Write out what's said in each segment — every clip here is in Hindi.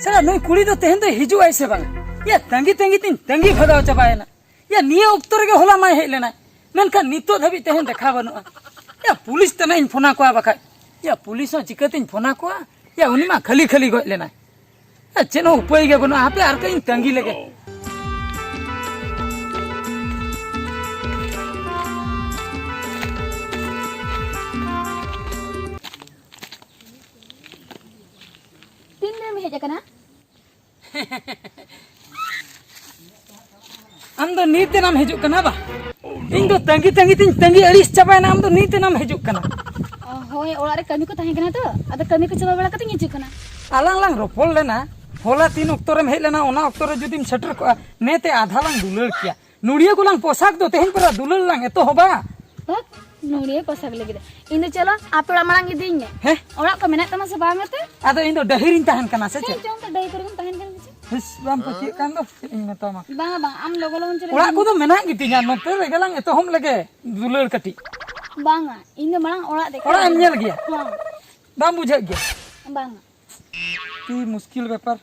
साला नई कुड़ी दो तेहन दो हिजुआ ऐसे बांग या तंगी तंगी तीन तंगी भगाव चबायना या निये उक्तर के होला माय हेज लेना मेनखान नितो धाबी तेहन देखा बनुआ या पुलिस तनाइन फोना कोआ बाखा या पुलिस हो चिकातिन फोना कोआ या उनी मा खाली खाली गय लेना या चेनो उपाय गे बनुआ आपे आर कइन तंगी लगे आम दो नीते नाम हिजुक कना बा इन दो तंगी तंगी तीन तंगी अड़ीस चबायना आम दो नीते नाम हिजुक कना होय ओड़ा रे कमी को ताहे कना तो अद कमी को चबा बड़ा कते हिजुक कना आलांग लांग रोपल लेना होला 3 अक्टोरे में हेज लेना ओना अक्टोरे जुदिम सेटर को नेते आधा लांग दुलर किया नुड़िया को लांग पोशाक दो तेहन पर दुलर लांग एतो होबा बक नुड़िया पोशाक लगे इन चलो आपेड़ा मांग इदिन ने हे ओड़ा को मेना तमा से बांगते आदो इन दो डहिरिन ताहन कना से चे जों तो डई करगम ताहन कना हिस बाम पति कान दो इन मेता मा बांगा बांग आम लोगो लोगन चले ओड़ा को दो मेना गितिया नोते रे गलांग एतो हम लगे दुलर कटी बांगा इन मांग ओड़ा देख ओड़ा एम नेल गया हां बाम बुझे गया बांगा की मुश्किल व्यापार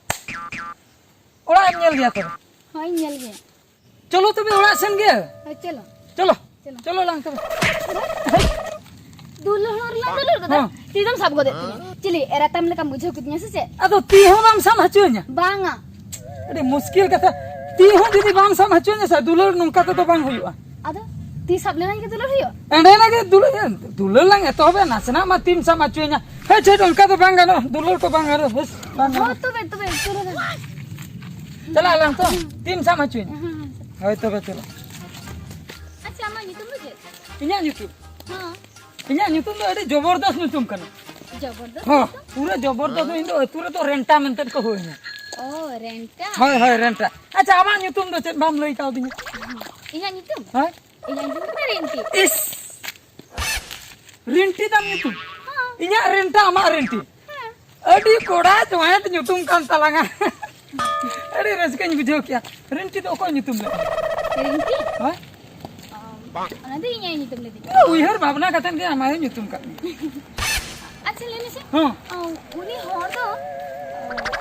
ओड़ा एम नेल गया तो हां नेल गया चलो तबे ओड़ा सेन गया चलो चलो चलो लांग तबे दुलहर कदा तीदम सब गो देती चिली एरा तम लेका मुझे कुतnya से अदो ती हो नाम सम हचुnya बांगा अरे मुश्किल कथा ती हो दीदी बाम सम हचुnya सा दुलर नंका तो बांग हुआ अदो ती सब लेना के दुलहर हियो एंडे ना के दुलर लांग तो बे नासना मा तीन सम हचुnya हे छे नंका तो बांग गानो दुलर को बांग गानो बस बांग हो तो बे चलो चला लांग तो तीन सम हचुnya होय तो बे चलो अच्छा मा नी तुम मुझे इन्या यूट्यूब हां इन्या यूट्यूब तो अरे जबरदस्त यूट्यूब कना जबरदस्त हां पूरा जबरदस्त इन दो तुरे तो रेंटा मेंटेन को होय ओ रेंटा हाय हाय रेंटा अच्छा आमा यूट्यूब दो चेत बाम लई काउ दिnya इन्या नी तुम हाय इन्या नी तुम रेंटी इस रेंटी दाम यूट्यूब हां इन्या रेंटा आमा रेंटी अडी कोड़ा जोएत यूट्यूब कान तलांगा अरे रसकन बुझो क्या रेंटी तो को यूट्यूब ले रेंटी हाय अना दे इन्या नी तुम ले दी उइहर भावना कतन के हमारे यूट्यूब का अच्छा लेने से हां उनी होर दो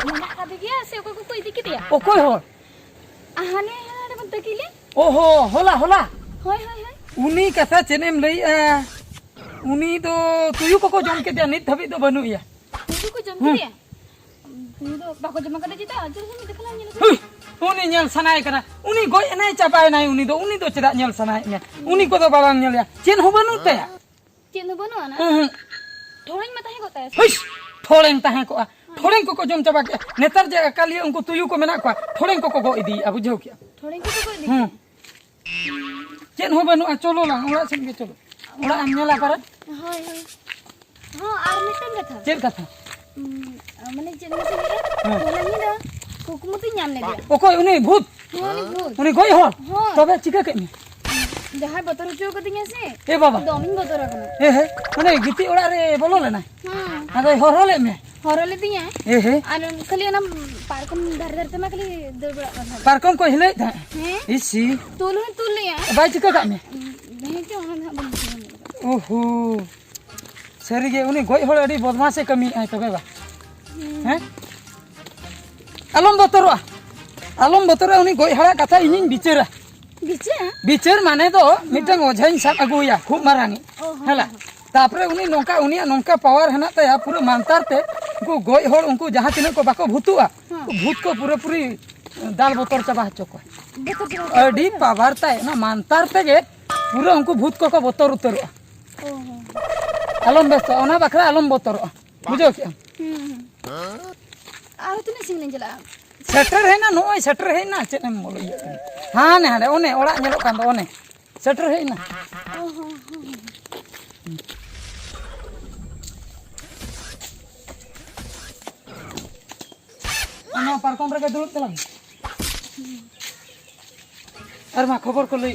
मना का दिया से को कोई दिक्कत दिया ओ कोई हो आहाने हाने बंद किले ओहो होला होला होय होय होय उनी कथा चेनेम लई उनी तो तुयु को जम के दिया नित धबी तो बनु या तुयु को जम दिया तुयु तो बाको जमा कर दिता जर हम देखला नि उनी नेल सनाय कना उनी गोय एनाय चापाय नाय उनी तो चेदा नेल सनाय ने उनी को तो बाबांग नेल या चेन हो बनु ते चेन बनु ना थोड़ेन मत है गोता है हइस थोड़ेन ताहे को थोड़ेन को जम चाबा के नेतर जे अकाली उनको तुयु को मेना को थोड़ेन को गो इदी अब बुझो क्या थोड़ेन को दी चेन हो बनु चलो ला ओड़ा सेन के चलो ओड़ा आम नेला कर हाय हाय हां आर मिटन कथा चेन कथा माने चेन में से बोला नि ना कुकुमती नाम ने दिया ओको उनी भूत उनी गोय हो तबे चिका के जहां बतर चो को दिया से ए बाबा दोमिन बतर कना ए हे माने गिती ओड़ा रे बोलो लेना हां अरे हरले में हरले दिया ए हे आन खाली ना पार्कम धर धर ते खाली दर बड़ा पार्कम को हिले था हैं इसी तुल लिया बाई चिका का में नहीं जो हम ओहो सरी गे उनी गोय होड़ अडी बदमाशे कमी आय तबे बा हैं आलम बतरा उनी गोय हड़ा कथा इनिन बिचरा बिचर माने तो मिटंग ओझाइन सब अगुया खूब मारांगी हला तापरे उनी नोंका पावर हना तया पूरा मानतार ते उनको गोय होड़ उनको जहां तिना को बाको भूतुआ भूत को पूरी दाल बोतर चबा हचो को अडी पावर ताय ना मानतार तेगे पूरा उनको भूत को बोतर उतरवा आलम बेस ओना बखरा आलम बोतर बुझो क्या आ तुने सिंगने चला सेटर है ना नोय सेटर है ना चेन मोलो हां ने हाडे ओने ओड़ा नेलो कान दो ओने सेटर है ना ana parkom रे के दुलत तला अर मा खबर को लई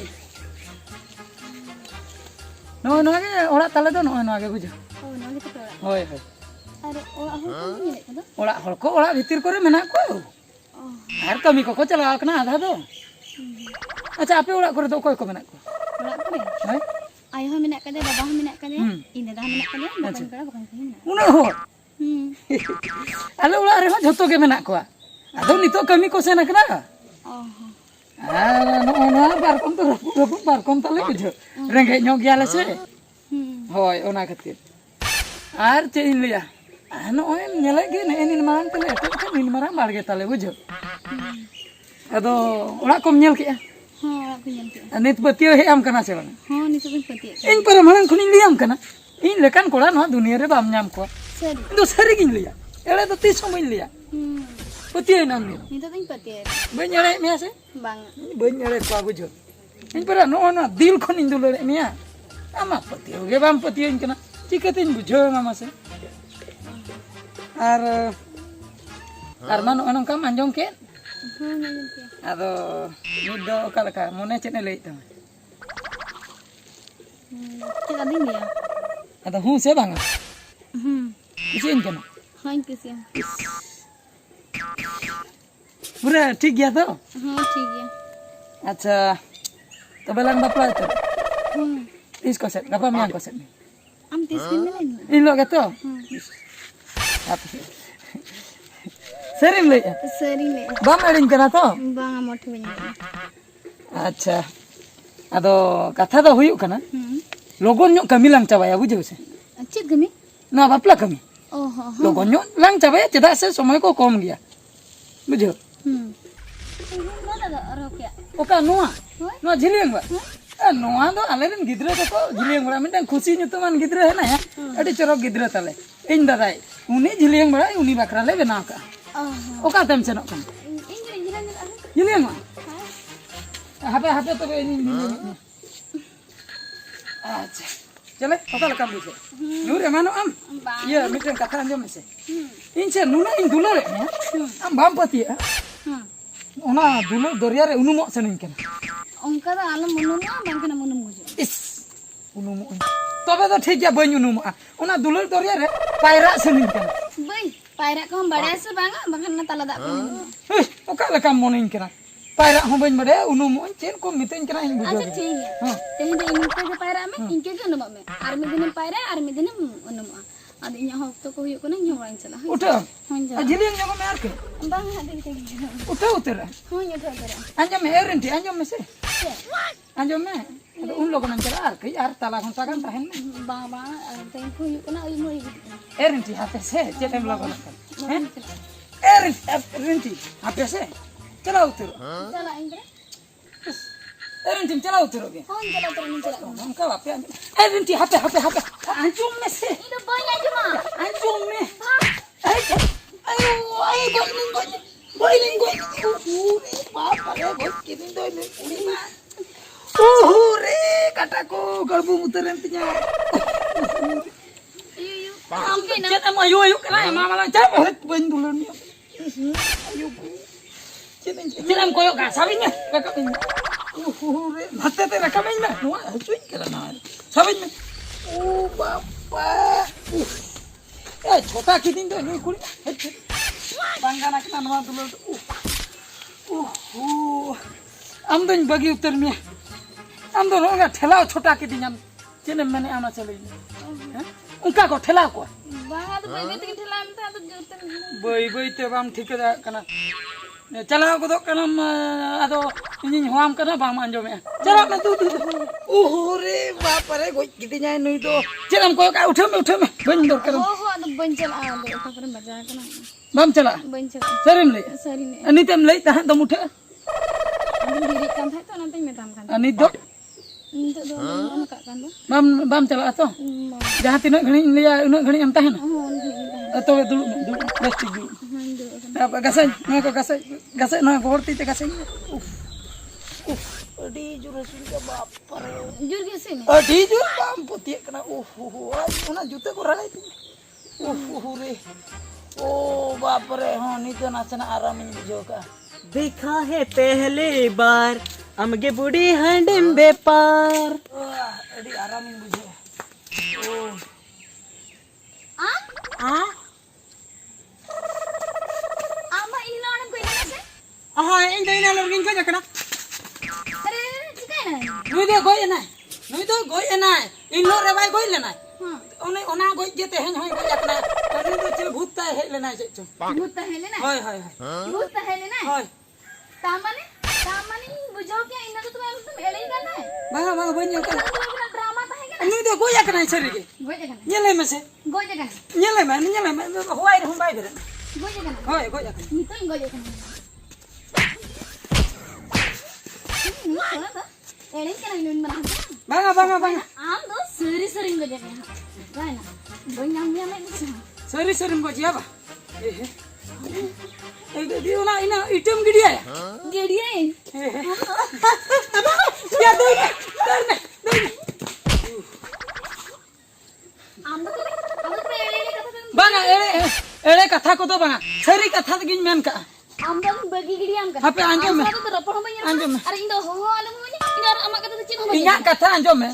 नो गे ओड़ा तले दो नो गे बुझो ओ नो गे तो होय होय अरे ओड़ा हो को मिले कदो ओड़ा हल को ओड़ा भीतर करे मेना को आर कमी को चला कना आधा दो अच्छा आपे ओड़ा करे तो कोई को मेना को ओड़ा करे हाय आय हो मेना कदे बाबा हो मेना कदे इन दादा मेना कदे बकन कड़ा बकन कहीं मेना उना हो आले ओड़ा रे झोतो के मेना को Aduh nito kami ko sen kena. Oh. No barkom to rapun barkom tale bujo. Rengge nyok giale se. Hoi ona khatir. Ar che in liya. No em nyele ge ne enin man tale eto kan in marang barge tale bujo. Ado ora kom nyel ke. हाँ aku yang tu. Nit patio he am kana se bang. हाँ ni sebab pati. In para marang kuning liam kana. In lekan kola no dunia re bam nyam ko. Seri. Indo sari gin liya. Ele to tis somoy liya. Patio nam ni. Ni tu pun pati. Benyare me ase. Bang. Benyare ko bujo. In para no dil kon in dulore me. Ama patio ge bam patio in kana. Chikatin bujo mama se. Ar mano anong kam anjong ke. हाँ ni tu. Ado nit do kalaka mone chene lei tama. Kita ding dia. Ado hu se bang. Isin kana. हाँ इनके से. Pura ठीक गया तो? हाँ ठीक है. अच्छा तो belang bapla itu. हाँ. Is koset, apa miang koset ni? हम 30 दिन में लेंगे. Ini lo kata. Apa? Serim le. सरी ले. Bam erin kana to? Bang am मोटे बन गए. अच्छा. Ado katha do huyuk kana. Logon nyok kami lang cabaya bujau se. अच्छे गमी. Na bapla kami. Oh हाँ. Logon nyok lang cabaya cedak se somai ko kom gya. Bujau. Mana ada orang kaya? Oka noa. Noa jiliang ba. Noa do alerin gidra ko jiliang ba minta khusi nyutuman gidra hai na ya. Adi chorok gidra tale. In dadai. Uni jiliang ba uni bakra le bena ka. Oka tem senok kan. Ini jalan jalan. Jiliang ba. Hape to ini. Acha. Chale oka lekam buse. Nur emano am. Iya miten kata anjom se. Inse nuna in dulore ya. Am bam pati ya. Ona dulu doria re unumo senin kan. Ongka dah alam munum ya, bang kena munum muju. Is unumo. Tobe to ठीक ya bany unumo. Ona dulu doria re paira senin kan. Bay, pairak kau badas se bang, bang kena tala dak pun. Hei, oka lekam monin kan. Paira ho bany bade unumo chen ko miten kan in bujo. अच्छा ठीक है. तेरे तो इनके के पायरा में इनके के उनुम में. आर्मी दिन पायरा, आर्मी दिन उनुम. आदि यहाँ हो तो कोई को नहीं जोड़ाइन चला. Uta. हाँ जा. Jiliang jago me arke. Bang ada kita. Uta utera. हाँ ये तो करा. Anjom me erinti anjom me se. Anjom me. Ado un logo nan jara arke ar tala kon tagan tahen me. Bang bang, तेरे को ये को ना ये मोई. Erinti hate se chetem logo nan. Erinti hate se. Chala utero. चला Indra. Erinti chala utero ge. हाँ चला तो नहीं चला. Angka apa ya? Erinti hate. Anjom me se. Itu banyak cuma. Anjom me. Ayo boiling. Papa re bos kitin doi me puri ma. Re kataku kalbu muteran tinya. Iyo. Oke na. Cet ayo kana mama lang cap ben dulu ni. Ayo. Cet am koyo ka sabinya. Kakak ini. Re hatte te rakamin na. No acuin kala na. Sabinya. Bapa. छोटा कितिन तो नहीं कुड़ी बंगाना के नवा दुलो हम तो बगी उत्तर में हम तो रोगा ठेलाओ छोटा कितिन हम जेने मैंने आना चले उनका को ठेला को Bang ada bayi tinggal dalam tu ada juta. बई ते बाम ठीक है कना चला को तो कना आदो इन होम कना बाम अंजो में चला मैं तू रे बाप रे कोई कितिन नहीं तो चलम को का उठे में बन दो कर Oh ada bencel ada. Apa pernah baca kan? बाम चला Bencel. सरिम ले Sari ni. अनि तेम ले तहां दम उठे Diri kan tu nanti metam kan. अनि दो Untuk tu orang kat kan tu. बाम चला तो जहां तीन घणी लिया उन घणी हम तहन Oh ni. तो दुलु बस ठीक अब गसै न को गसै न गोरती ते गसै अडी जुर सुन के बाप पर Jur ke sini. अडी जुर बाम पुती कना ओना जूते को रगाई रे ओ बाप रे हां नी तो नाचना आराम में बुझो का देखा है पहले बार अमगे बुढ़ी हंडिम बेपार अडी आराम में बुझो ओ Ah? Ama ini orang kau ini nasi? aha इन दैना लर्गिन को जकना Cikai na. नुई तो गोय ना इन लो रे भाई गोय लेना ओने ओना गोय जेते हन होय गोय जकना ᱩᱱᱤ ᱫᱚ ᱪᱮᱫ ᱵᱷूत ᱛᱟᱭ ᱦᱮᱡ ᱞᱮᱱᱟᱭ ᱪᱮᱫ ᱪᱚᱝ भूत तहे लेना ᱦᱳᱭ ᱦᱳᱭ भूत तहे लेना ᱦᱳᱭ तामाने तामाने बुझाओ क्या इन्ना तो तुम एड़े ही करना है ᱵᱟᱝᱟ ᱵᱟᱝᱟ ᱵᱟᱹᱧ ᱧᱮᱞ ᱠᱟᱫᱟ ड्रामा तहे के ᱩᱱᱤ ᱫᱚ ᱜᱚᱡ ᱟᱠᱟᱱᱟᱭ ᱥᱟᱹᱨᱤᱜᱮ गोय जगह ᱧᱮᱞᱮ ᱢᱮᱥᱮ गोय जगह ᱧᱮᱞᱮ ᱢᱮ ᱦᱚᱣᱟᱭ ᱨᱮᱦᱚᱸ ᱵᱟᱭ ᱵᱮᱨᱮᱫ गोय जगह ᱦᱳᱭ ᱜᱚᱡ ᱟᱠᱟᱱᱟᱭ नितो गोय जगह एड़े के नहीं मन ᱵᱟᱝᱟ ᱵᱟᱝᱟ ᱵᱟᱝᱟ आम दो सरी सरी गोय जगह राना गोय नाम दिया मैं ᱥᱟᱹᱨᱤ ᱥᱟᱹᱨᱤᱢ ᱜᱚᱡᱮᱭᱟ ᱵᱟ ᱮ ᱚᱱᱟ ᱤᱱᱟᱹ ᱤᱴᱟᱹᱢ ᱜᱤᱰᱤᱭᱟᱭᱟ गेड़िया 야 ᱫᱟᱹᱲ ᱢᱮ आम तो एड़े कथा ᱵᱟᱝᱟ ᱮᱲᱮ ᱠᱟᱛᱷᱟ ᱠᱚᱫᱚ ᱵᱟᱝᱟ ᱥᱟᱹᱨᱤ ᱠᱟᱛᱷᱟ ᱛᱮᱜᱤᱧ ᱢᱮᱱ ᱠᱟᱜᱼᱟ आम दो बगी गिड़ी आम कर ᱦᱟᱯᱮ ᱟᱸᱡᱚᱢ ᱢᱮ तो रपड़ में ᱟᱸᱡᱚᱢ ᱢᱮ अरे इन दो हो आलम में इन और अमा कथा चिन्ह में ᱤᱧᱟᱹᱜ ᱠᱟᱛᱷᱟ ᱟᱸᱡᱚᱢ ᱢᱮ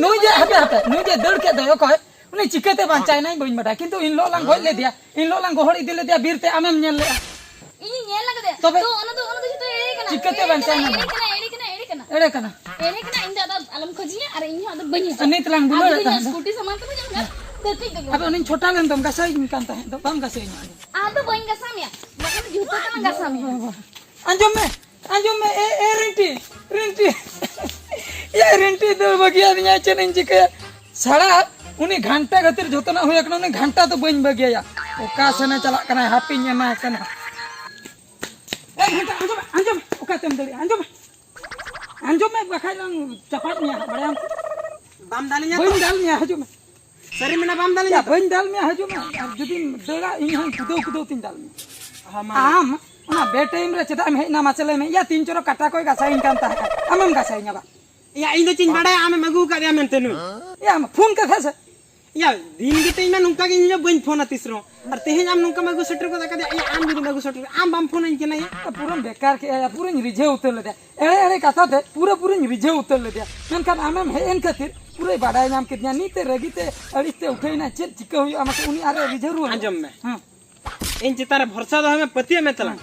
নুই যে ᱦᱟᱯᱮ নুই যে ᱫᱟᱹᱲ ᱠᱮᱫ ᱫᱚᱭ ᱚᱠᱚᱭ ᱩᱱᱤ ᱪᱤᱠᱟᱹᱛᱮ ᱵᱟᱧᱪᱟᱭᱱᱟᱭ ᱵᱟᱹᱧ ᱵᱟᱰᱟᱭ ᱠᱤᱱᱛᱩ ᱤᱧ ᱞᱚᱜ ᱞᱟᱝ ᱜᱚᱡ ᱞᱮᱫᱮᱭᱟ ᱤᱧ ᱞᱚᱜ ᱞᱟᱝ ᱜᱚᱦᱚᱲ ᱤᱫᱤ ᱞᱮᱫᱮᱭᱟ ᱵᱤᱨᱛᱮ ᱟᱢᱮᱢ ᱧᱮᱞ ᱞᱮᱜᱼᱟ इन ये लग दे तबे- तो ओना तो तो एड़े कना चिकते बंचाना एड़े कना ᱮᱲᱮ ᱠᱟᱱᱟ इन दादा आलम खोजिए अरे इन अद बनी ᱱᱤᱛ ᱞᱟᱝ ᱫᱩᱞᱟᱹᱲ ᱮᱫ ᱛᱟᱦᱮᱸ स्कूटी सामान तो मुझे करती दो ᱟᱫᱚ ᱩᱱᱤᱧ ᱪᱷᱚᱴᱟ ᱞᱮᱱ ᱫᱚᱢ ᱜᱟᱥᱟᱣᱤᱧ ᱠᱟᱱ ᱛᱟᱦᱮᱸ ᱫᱚ ᱵᱟᱢ ᱜᱟᱥᱟᱣᱤᱧᱟ आ तो बइन गसामिया मतलब जूता का गसामिया ᱟᱸᱡᱚᱢ ᱢᱮ ᱮ ᱨᱤᱱᱴᱤ ᱨᱤᱱᱴि ᱫᱟᱹᱲ ᱵᱟᱹᱜᱤᱭᱟᱫᱤᱧᱟ ᱪᱮᱫ ᱤᱧ ᱪᱤᱠᱟᱹᱭᱟ ᱥᱟᱲᱟ ᱩᱱᱤ ᱜᱷᱟᱱᱴᱟ ᱠᱷᱟᱹᱛᱤᱨ ᱡᱚᱛᱚᱱᱟᱜ ᱦᱩᱭ ᱟᱠᱟᱱᱟ ᱩᱱᱤ ᱜᱷᱟᱱᱴᱟ ᱫᱚ ᱵᱟᱹᱧ ᱵᱟᱹᱜᱤᱭᱟ ᱚᱠᱟ ᱥᱮᱱᱮ ᱪᱟᱞᱟᱜ ᱠᱟᱱᱟ ᱦᱟᱯᱤᱧ ᱮᱢᱟᱭ ᱠᱟᱱᱟ ᱮ ᱜᱷᱟᱱᱴᱟ ᱟᱸᱡᱚᱢ ᱚᱠᱟᱛᱮᱢ ᱫᱟᱲᱮᱭᱟᱜᱼᱟ ᱟᱸᱡᱚᱢ ᱢᱮ ᱵᱟᱠᱷᱟᱡ ᱞᱟᱝ ᱪᱟᱯᱟᱫ ᱢᱮᱭᱟ ᱵᱟᱲᱟᱭᱟᱢ बाम दालिया ᱵᱟᱹᱧ ᱫᱟᱞ ᱢᱮᱭᱟ ᱦᱤᱡᱩᱜ ᱢᱮ सरी में बाम दालिया ᱵᱟᱹᱧ ᱫᱟᱞ ᱢᱮᱭᱟ ᱦᱤᱡᱩᱜ ᱢᱮ ᱟᱨ ᱡᱩᱫᱤᱢ ᱫᱟᱹᱲᱟ ᱤᱧ ᱦᱚᱸ ᱠᱩᱫᱟᱹᱣ ᱛᱤᱧ ᱫᱟᱞ ᱢᱮᱭᱟ हाँ ᱟᱢ ᱚᱱᱟ ᱵᱮ ᱴᱟᱭᱤᱢ ᱨᱮ ᱪᱮᱫᱟᱜ ᱮᱢ ᱦᱮᱡ ᱮᱱᱟ ᱢᱟᱥᱮ ᱞᱟᱹᱭ ᱢᱮ ᱤᱭᱟ ᱛᱤᱱ ᱪᱚᱨᱚ ᱠᱟᱴᱟ ᱠᱚᱭ ᱜᱟᱥᱟᱣᱤᱧ ᱠᱟᱱ ᱛᱟᱦᱮᱸ ᱟᱢᱮᱢ ᱜᱟᱥᱟᱣᱤᱧᱟ ᱵᱟ या इन दो चिन बड़ा आमे मगु का दिया मेनते नु ᱤᱭᱟ ᱯᱷᱳᱱ ᱠᱟᱛᱷᱟ ᱥᱮ या दिन के टाइम में नुका के इन बइन फोन तिसरो और तेहे आम नुका मगु सेटर को दका दिया आम भी मगु सेटर आम बाम फोन इन के नहीं पूरा बेकार के आया पूरा रिझे उतर लेदे एड़े कथा थे पूरा रिझे उतर लेदे मेनखान आमेम हेन खातिर पूरा बाडाय नाम के दिया नीते रगिते अड़िते उठेना चेक चिका हुई आमाके उनी आरे रिझे रु आजम में हां इन चितारे भरोसा दो हमें पतिया में तला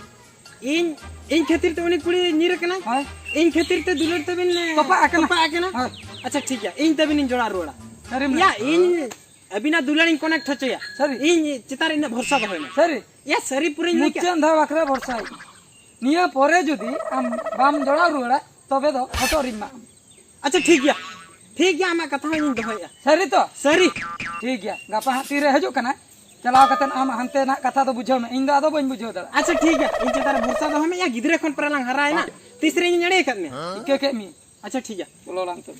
इन खातिर तो उनी कुड़ी नीर कना हाय इन खातिर तो दुलर तबिन तोपा आकना हाय अच्छा ठीक है इन तबिन जोड़ा रोड़ा सरी या इन अभी ना दुलर इन कनेक्ट होचया सरी इन चितारे इन भरोसा दो हमें सरी या सरी पूरी नहीं क्या मुचन धा बकरा भरसाई निया परे जुदी आम बाम जोड़ा रुड़ा तबे दो हटोरिमा अच्छा ठीक है आमा कथा इन दोया सरी तो सरी ठीक गया गापा हाथी रे हजू कना चलाव कतन आम हंते ना कथा तो बुझाव में इन दो आदो बइन बुझाव दड़ा अच्छा ठीक है इन चितारे भरोसा दो हमें या गिदरे खन पर लंग हरा है ना तीसरे इन जड़े करने के मी अच्छा ठीक है बोलो लांग तो